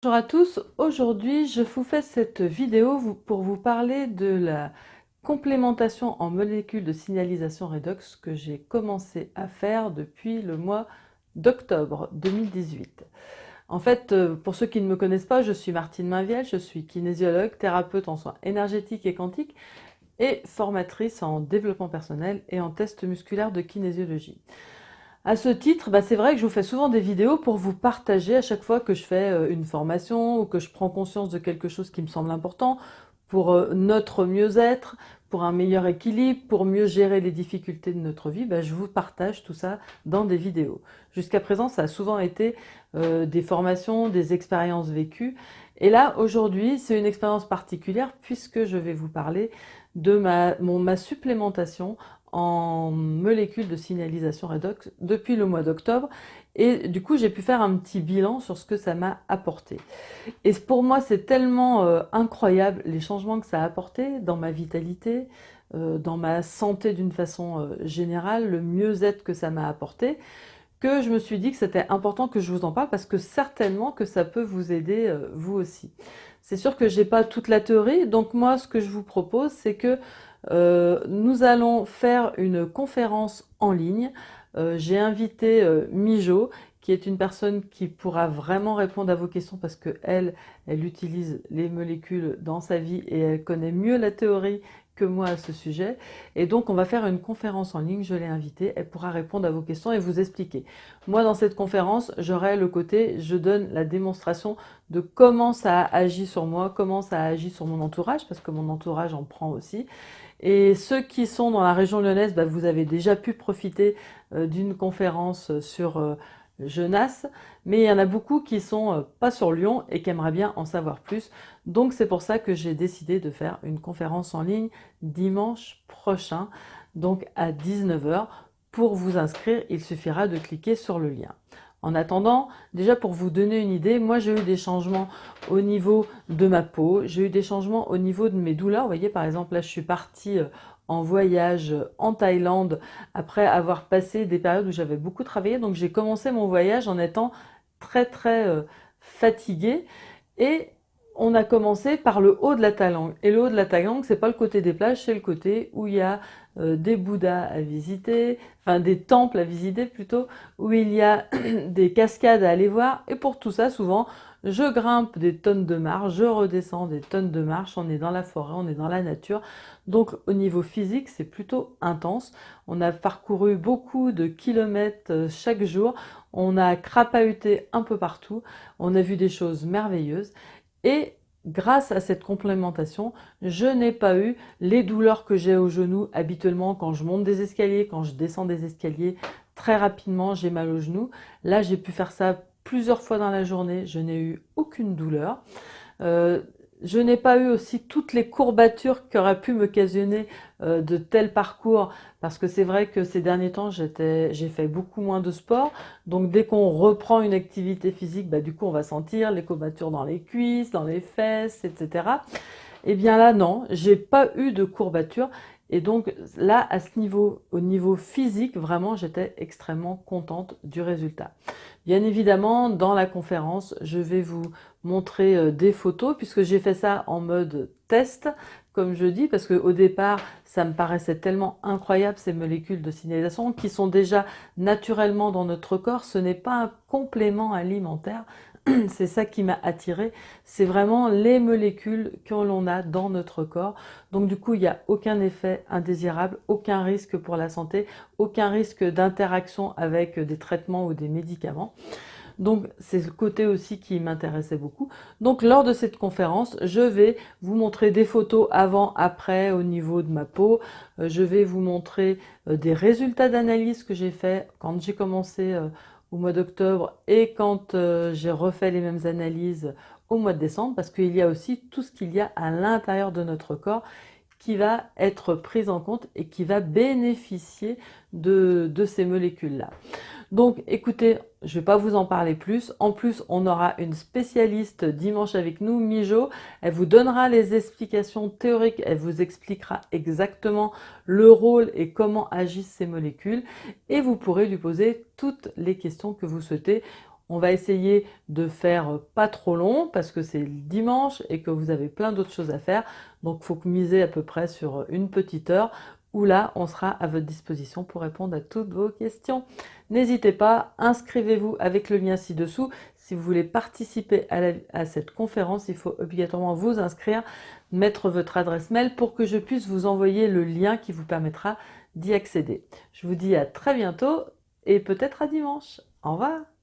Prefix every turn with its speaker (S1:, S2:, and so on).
S1: Bonjour à tous, aujourd'hui je vous fais cette vidéo pour vous parler de la complémentation en molécules de signalisation redox que j'ai commencé à faire depuis le mois d'octobre 2018. En fait, pour ceux qui ne me connaissent pas, je suis Martine Mainviel, je suis kinésiologue, thérapeute en soins énergétiques et quantiques et formatrice en développement personnel et en test musculaire de kinésiologie. À ce titre, c'est vrai que je vous fais souvent des vidéos pour vous partager à chaque fois que je fais une formation ou que je prends conscience de quelque chose qui me semble important pour notre mieux-être, pour un meilleur équilibre, pour mieux gérer les difficultés de notre vie. Je vous partage tout ça dans des vidéos. Jusqu'à présent, ça a souvent été des formations, des expériences vécues. Et là, aujourd'hui, c'est une expérience particulière puisque je vais vous parler de ma supplémentation en molécules de signalisation redox depuis le mois d'octobre. Et du coup, j'ai pu faire un petit bilan sur ce que ça m'a apporté. Et pour moi, c'est tellement incroyable les changements que ça a apporté dans ma vitalité, dans ma santé d'une façon générale, le mieux-être que ça m'a apporté, que je me suis dit que c'était important que je vous en parle parce que certainement que ça peut vous aider vous aussi. C'est sûr que j'ai pas toute la théorie, donc moi ce que je vous propose c'est que nous allons faire une conférence en ligne. J'ai invité Mijo, qui est une personne qui pourra vraiment répondre à vos questions parce que elle utilise les molécules dans sa vie et elle connaît mieux la théorie que moi à ce sujet. Et donc on va faire une conférence en ligne, je l'ai invitée, elle pourra répondre à vos questions et vous expliquer. Moi dans cette conférence, j'aurai le côté, je donne la démonstration de comment ça a agi sur moi, comment ça a agi sur mon entourage, parce que mon entourage en prend aussi. Et ceux qui sont dans la région lyonnaise, vous avez déjà pu profiter d'une conférence sur Genasse, mais il y en a beaucoup qui sont pas sur Lyon et qui aimeraient bien en savoir plus. Donc c'est pour ça que j'ai décidé de faire une conférence en ligne dimanche prochain, donc à 19 h. Pour vous inscrire, il suffira de cliquer sur le lien. En attendant, déjà pour vous donner une idée, moi j'ai eu des changements au niveau de ma peau, j'ai eu des changements au niveau de mes douleurs. Vous voyez par exemple là je suis partie en voyage en Thaïlande après avoir passé des périodes où j'avais beaucoup travaillé. Donc j'ai commencé mon voyage en étant très fatiguée et on a commencé par le haut de la Thaïlande. Et le haut de la Thaïlande, c'est pas le côté des plages, c'est le côté où il y a des Bouddhas à visiter, enfin des temples à visiter plutôt, où il y a des cascades à aller voir. Et pour tout ça, souvent, je grimpe des tonnes de marches, je redescends des tonnes de marches, on est dans la forêt, on est dans la nature. Donc au niveau physique, c'est plutôt intense. On a parcouru beaucoup de kilomètres chaque jour, on a crapahuté un peu partout, on a vu des choses merveilleuses. Et grâce à cette complémentation, je n'ai pas eu les douleurs que j'ai au genou habituellement quand je monte des escaliers, quand je descends des escaliers. Très rapidement, j'ai mal au genou. Là, j'ai pu faire ça plusieurs fois dans la journée. Je n'ai eu aucune douleur. Euh, je n'ai pas eu aussi toutes les courbatures qu'auraient pu m'occasionner de tels parcours, parce que c'est vrai que ces derniers temps, j'ai fait beaucoup moins de sport. Donc dès qu'on reprend une activité physique, du coup on va sentir les courbatures dans les cuisses, dans les fesses, etc. Eh bien là, non, j'ai pas eu de courbatures. Et donc là, à ce niveau, au niveau physique, vraiment, j'étais extrêmement contente du résultat. Bien évidemment, dans la conférence, je vais vous montrer des photos, puisque j'ai fait ça en mode test, comme je dis, parce qu'au départ, ça me paraissait tellement incroyable, ces molécules de signalisation, qui sont déjà naturellement dans notre corps. Ce n'est pas un complément alimentaire, c'est ça qui m'a attirée, c'est vraiment les molécules que l'on a dans notre corps. Donc du coup, il n'y a aucun effet indésirable, aucun risque pour la santé, aucun risque d'interaction avec des traitements ou des médicaments. Donc c'est le côté aussi qui m'intéressait beaucoup. Donc lors de cette conférence, je vais vous montrer des photos avant, après au niveau de ma peau. Je vais vous montrer des résultats d'analyse que j'ai fait quand j'ai commencé au mois d'octobre et quand j'ai refait les mêmes analyses au mois de décembre, parce qu'il y a aussi tout ce qu'il y a à l'intérieur de notre corps qui va être pris en compte et qui va bénéficier de ces molécules-là. Donc écoutez, je ne vais pas vous en parler plus. En plus, on aura une spécialiste dimanche avec nous, Mijo. Elle vous donnera les explications théoriques. Elle vous expliquera exactement le rôle et comment agissent ces molécules. Et vous pourrez lui poser toutes les questions que vous souhaitez. On va essayer de faire pas trop long parce que c'est le dimanche et que vous avez plein d'autres choses à faire. Donc il faut miser à peu près sur une petite heure où là on sera à votre disposition pour répondre à toutes vos questions. N'hésitez pas, inscrivez-vous avec le lien ci-dessous. Si vous voulez participer à cette conférence, il faut obligatoirement vous inscrire, mettre votre adresse mail pour que je puisse vous envoyer le lien qui vous permettra d'y accéder. Je vous dis à très bientôt et peut-être à dimanche. Au revoir.